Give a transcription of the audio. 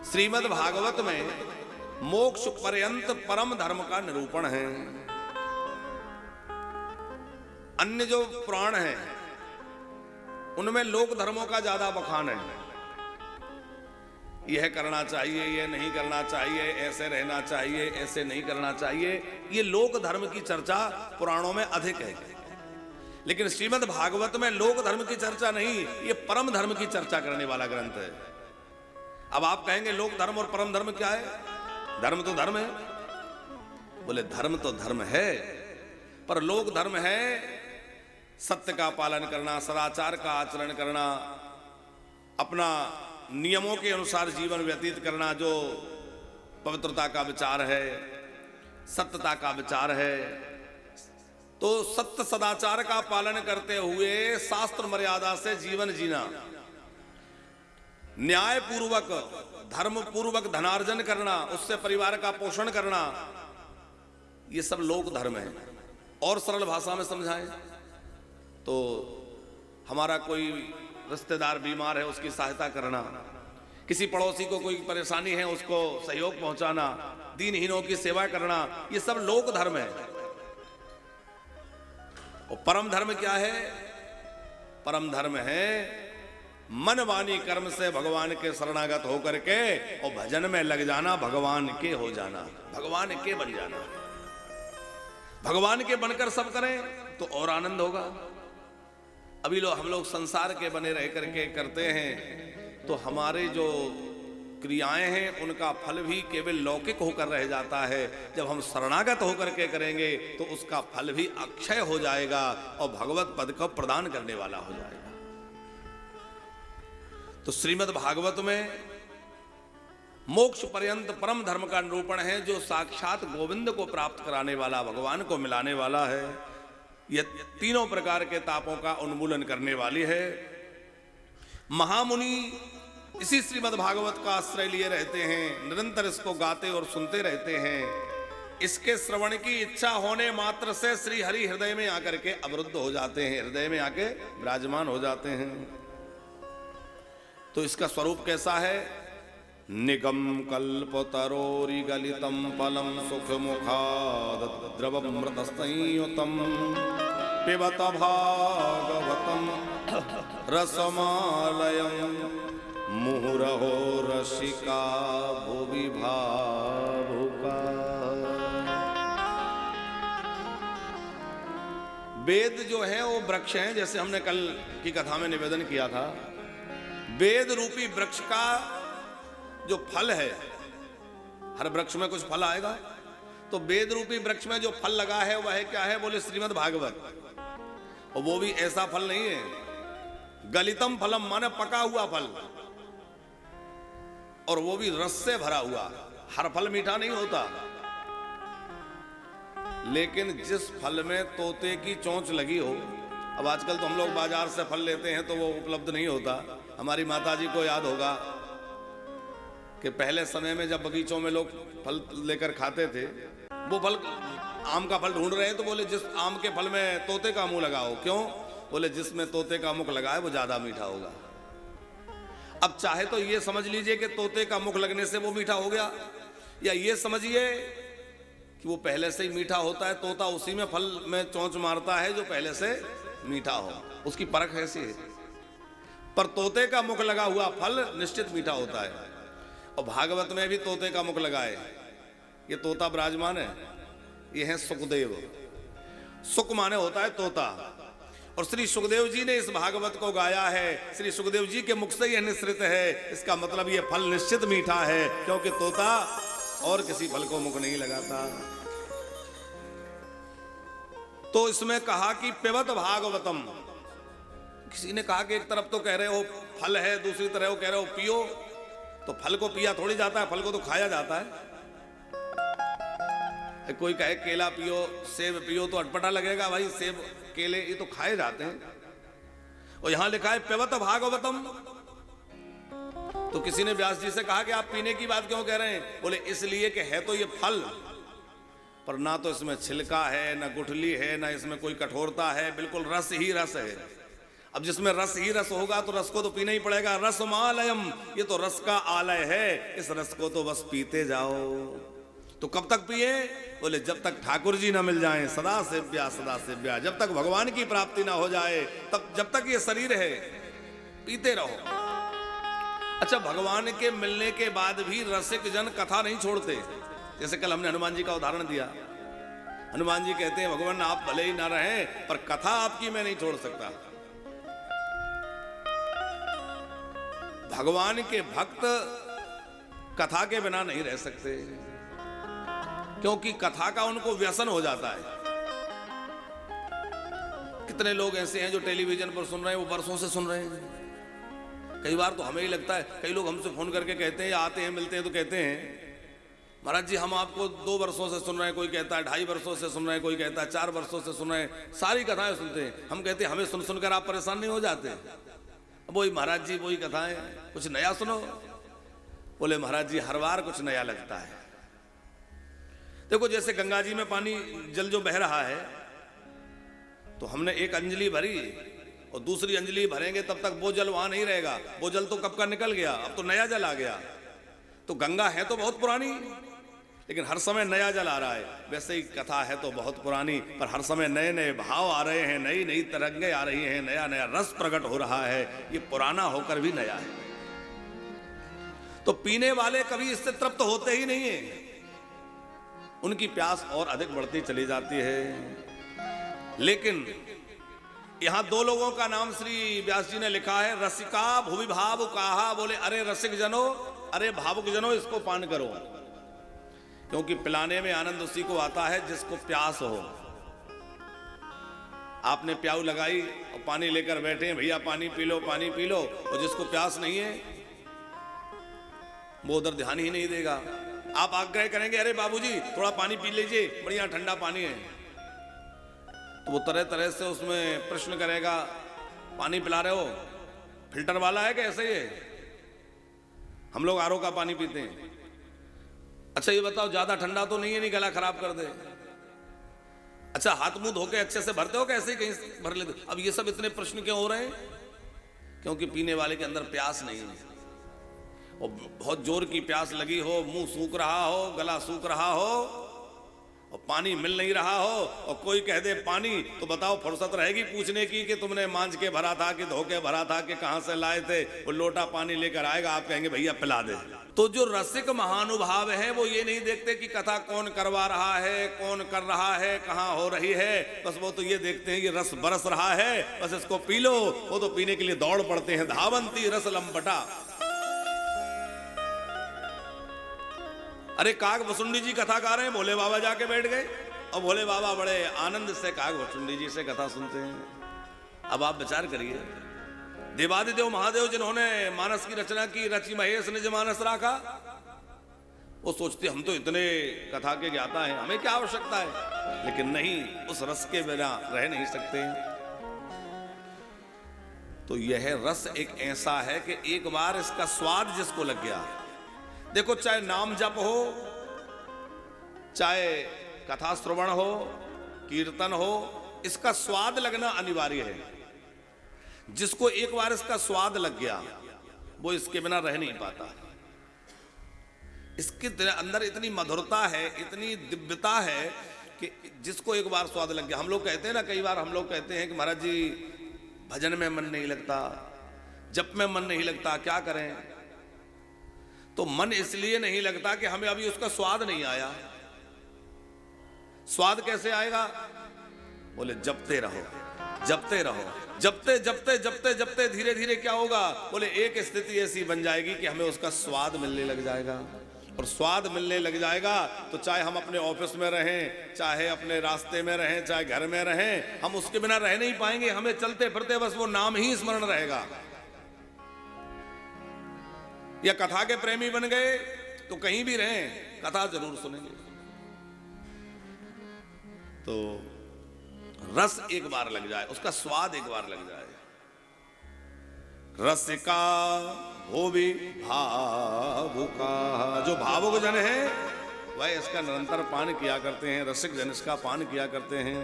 श्रीमद् भागवत में मोक्ष पर्यंत परम धर्म का निरूपण है। अन्य जो पुराण हैं उनमें लोक धर्मों का ज्यादा बखान है। यह करना चाहिए, यह नहीं करना चाहिए, ऐसे रहना चाहिए, ऐसे नहीं करना चाहिए। ये लोक धर्म की चर्चा पुराणों में अधिक है, लेकिन श्रीमद् भागवत में लोक धर्म की चर्चा नहीं, ये परम धर्म की चर्चा करने वाला ग्रंथ है। अब आप कहेंगे लोक धर्म और परम धर्म क्या है? धर्म तो धर्म है। बोले धर्म तो धर्म है, पर लोक धर्म है सत्य का पालन करना, सदाचार का आचरण करना, अपना नियमों के अनुसार जीवन व्यतीत करना, जो पवित्रता का विचार है, सत्यता का विचार है। तो सत्य सदाचार का पालन करते हुए शास्त्र मर्यादा से जीवन जीना, न्याय पूर्वक धर्म पूर्वक धनार्जन करना, उससे परिवार का पोषण करना, ये सब लोक धर्म है। और सरल भाषा में समझाएं तो हमारा कोई रिश्तेदार बीमार है, उसकी सहायता करना, किसी पड़ोसी को कोई परेशानी है उसको सहयोग पहुंचाना, दीनहीनों की सेवा करना, ये सब लोक धर्म है। और परम धर्म क्या है? परम धर्म है मन वाणी कर्म से भगवान के शरणागत होकर के और भजन में लग जाना, भगवान के हो जाना, भगवान के बन जाना। भगवान के बनकर सब करें तो और आनंद होगा। अभी हम लोग संसार के बने रह करके करते हैं तो हमारे जो क्रियाएं हैं उनका फल भी केवल लौकिक होकर रह जाता है। जब हम शरणागत होकर के करेंगे तो उसका फल भी अक्षय हो जाएगा और भगवत पद को प्रदान करने वाला हो जाएगा। तो श्रीमद् भागवत में मोक्ष पर्यंत परम धर्म का निरूपण है, जो साक्षात गोविंद को प्राप्त कराने वाला, भगवान को मिलाने वाला है। यह तीनों प्रकार के तापों का उन्मूलन करने वाली है। महामुनि इसी श्रीमद् भागवत का आश्रय लिए रहते हैं, निरंतर इसको गाते और सुनते रहते हैं। इसके श्रवण की इच्छा होने मात्र से श्री हरि हृदय में आकर के अवरुद्ध हो जाते हैं, हृदय में आके विराजमान हो जाते हैं। तो इसका स्वरूप कैसा है? निगम कल्पतरोरि गलितम फलम सुख मुखाद द्रवमृतस्तंयुतम पिबत भागवतम रसमालयम मुहुरहो रसिका भुवि भावुका। वेद जो है वो वृक्ष हैं, जैसे हमने कल की कथा में निवेदन किया था। वेद रूपी वृक्ष का जो फल है, हर वृक्ष में कुछ फल आएगा, तो वेद रूपी वृक्ष में जो फल लगा है वह क्या है? बोले श्रीमद् भागवत। और वो भी ऐसा फल नहीं है, गलितम फलम माने पका हुआ फल, और वो भी रस से भरा हुआ। हर फल मीठा नहीं होता, लेकिन जिस फल में तोते की चोंच लगी हो, अब आजकल तो हम लोग बाजार से फल लेते हैं तो वो उपलब्ध नहीं होता। हमारी माताजी को याद होगा कि पहले समय में जब बगीचों में लोग फल लेकर खाते थे, वो फल आम का फल ढूंढ रहे हैं तो बोले जिस आम के फल में तोते का मुंह लगा हो। क्यों? बोले जिसमें तोते का मुख लगा है वो ज्यादा मीठा होगा। अब चाहे तो ये समझ लीजिए कि तोते का मुख लगने से वो मीठा हो गया, या ये समझिए कि वो पहले से ही मीठा होता है, तोता उसी में फल में चोंच मारता है जो पहले से मीठा हो। उसकी परख ऐसी है। पर तोते का मुख लगा हुआ फल निश्चित मीठा होता है। और भागवत में भी तोते का मुख लगा है। ये तोता विराजमान है, ये है सुखदेव। सुख माने होता है तोता, और श्री सुखदेव जी ने इस भागवत को गाया है। श्री सुखदेव जी के मुख से यह निश्चित है। इसका मतलब ये फल निश्चित मीठा है, क्योंकि तोता और किसी फल को मुख नहीं लगाता। तो इसमें कहा कि पिबत भागवतम। किसी ने कहा कि एक तरफ तो कह रहे हो फल है, दूसरी तरफ कह रहे हो पियो। तो फल को पिया थोड़ी जाता है, फल को तो खाया जाता है। कोई कहे केला पियो, सेब पियो, तो अटपटा लगेगा भाई। सेब केले ये तो खाए जाते हैं। और यहां लिखा है पिबत भागवतम। तो किसी ने व्यास जी से कहा कि आप पीने की बात क्यों कह रहे हैं? बोले इसलिए कि है तो ये फल, पर ना तो इसमें छिलका है, ना गुठली है, ना इसमें कोई कठोरता है, बिल्कुल रस ही रस है। अब जिसमें रस ही रस होगा तो रस को तो पीना ही पड़ेगा। रसमालयम, ये तो रस का आलय है, इस रस को तो बस पीते जाओ। तो कब तक पिए? बोले जब तक ठाकुर जी ना मिल जाएं, सदा सेव्या सदा सेव्या, जब तक भगवान की प्राप्ति ना हो जाए, तब जब तक ये शरीर है पीते रहो। अच्छा, भगवान के मिलने के बाद भी रसिक जन कथा नहीं छोड़ते। जैसे कल हमने हनुमान जी का उदाहरण दिया। हनुमान जी कहते हैं भगवान आप भले ही ना रहें पर कथा आपकी मैं नहीं छोड़ सकता। भगवान के भक्त कथा के बिना नहीं रह सकते, क्योंकि कथा का उनको व्यसन हो जाता है। कितने लोग ऐसे हैं जो टेलीविजन पर सुन रहे हैं, वो वर्षों से सुन रहे हैं। कई बार तो हमें ही लगता है, कई लोग हमसे फोन करके कहते हैं, आते हैं मिलते हैं तो कहते हैं महाराज जी हम आपको 2 वर्षों से सुन रहे हैं, कोई कहता है 2.5 वर्षों से सुन रहे हैं, कोई कहता है 4 वर्षों से सुन रहे हैं, सारी कथाएं सुनते हैं। हम कहते हैं हमें सुन सुनकर आप परेशान नहीं हो जाते? वही महाराज जी वही कथाएं, कुछ नया सुनो। बोले महाराज जी हर बार कुछ नया लगता है। देखो जैसे गंगा जी में पानी जल जो बह रहा है, तो हमने एक अंजलि भरी और दूसरी अंजलि भरेंगे तब तक वो जल वहां नहीं रहेगा। वो जल तो कब का निकल गया, अब तो नया जल आ गया। तो गंगा है तो बहुत पुरानी, लेकिन हर समय नया जल आ रहा है। वैसे ही कथा है तो बहुत पुरानी, पर हर समय नए नए भाव आ रहे हैं, नई नई तरंगें आ रही हैं, नया नया रस प्रकट हो रहा है। ये पुराना होकर भी नया है। तो पीने वाले कभी इससे तृप्त होते ही नहीं है, उनकी प्यास और अधिक बढ़ती चली जाती है। लेकिन यहां 2 लोगों का नाम श्री व्यास जी ने लिखा है, रसिका भुवि भाव कहा। बोले अरे रसिक जनो, अरे भावुक जनो, इसको पान करो, क्योंकि पिलाने में आनंद उसी को आता है जिसको प्यास हो। आपने प्याऊ लगाई और पानी लेकर बैठे हैं, भैया पानी पी लो पानी पी लो, और जिसको प्यास नहीं है वो उधर ध्यान ही नहीं देगा। आप आग्रह करेंगे अरे बाबूजी थोड़ा पानी पी लीजिए, बढ़िया ठंडा पानी है, तो वो तरह तरह से उसमें प्रश्न करेगा, पानी पिला रहे हो फिल्टर वाला है कि ऐसे ही है? हम लोग आरओ का पानी पीते हैं। अच्छा ये बताओ ज्यादा ठंडा तो नहीं है, नहीं गला खराब कर दे? अच्छा हाथ मुंह धोके अच्छे से भरते हो कि ऐसे ही कहीं भर लेते? अब ये सब इतने प्रश्न क्यों हो रहे हैं? क्योंकि पीने वाले के अंदर प्यास नहीं है। और बहुत जोर की प्यास लगी हो, मुंह सूख रहा हो, गला सूख रहा हो और पानी मिल नहीं रहा हो, और कोई कह दे पानी, तो बताओ फुर्सत रहेगी पूछने की कि तुमने मांझ के भरा था कि धो के भरा था कि कहां से लाए थे? वो लोटा पानी लेकर आएगा, आप कहेंगे भैया पिला दे। तो जो रसिक महानुभाव है वो ये नहीं देखते कि कथा कौन करवा रहा है, कौन कर रहा है, कहां हो रही है, बस वो तो ये देखते हैं ये रस बरस रहा है, बस इसको पी लो। वो तो पीने के लिए दौड़ पड़ते हैं, धावंती रस लंबटा। अरे काग वसुंडी जी कथा गा रहे हैं, भोले बाबा जाके बैठ गए और भोले बाबा बड़े आनंद से काग वसुंडी जी से कथा सुनते हैं। अब आप विचार करिए, देवादिदेव महादेव जिन्होंने मानस की रचना की, रचि महेश निज मानस राखा, वो सोचते हम तो इतने कथा के ज्ञाता हैं, हमें क्या आवश्यकता है? लेकिन नहीं, उस रस के बिना रह नहीं सकते। तो यह रस एक ऐसा है कि एक बार इसका स्वाद जिसको लग गया, देखो चाहे नाम जप हो, चाहे कथा श्रवण हो, कीर्तन हो, इसका स्वाद लगना अनिवार्य है। जिसको एक बार इसका स्वाद लग गया वो इसके बिना रह नहीं पाता। इसके अंदर इतनी मधुरता है, इतनी दिव्यता है कि जिसको एक बार स्वाद लग गया। हम लोग कहते हैं ना, कई बार हम लोग कहते हैं कि महाराज जी भजन में मन नहीं लगता, जप में मन नहीं लगता, क्या करें? तो मन इसलिए नहीं लगता कि हमें अभी उसका स्वाद नहीं आया। स्वाद कैसे आएगा? बोले जपते रहो, जपते रहो, जपते जपते जपते जपते धीरे धीरे क्या होगा? बोले एक स्थिति ऐसी बन जाएगी कि हमें उसका स्वाद मिलने लग जाएगा। और स्वाद मिलने लग जाएगा तो चाहे हम अपने ऑफिस में रहें, चाहे अपने रास्ते में रहें, चाहे घर में रहें, हम उसके बिना रह नहीं पाएंगे। हमें चलते फिरते बस वो नाम ही स्मरण रहेगा। या कथा के प्रेमी बन गए तो कहीं भी रहें कथा जरूर सुनेंगे। तो रस एक बार लग जाए, उसका स्वाद एक बार लग जाए। रसिका भोवि भावुका, जो भावुक जन है वह इसका निरंतर पान किया करते हैं, रसिक जन इसका पान किया करते हैं।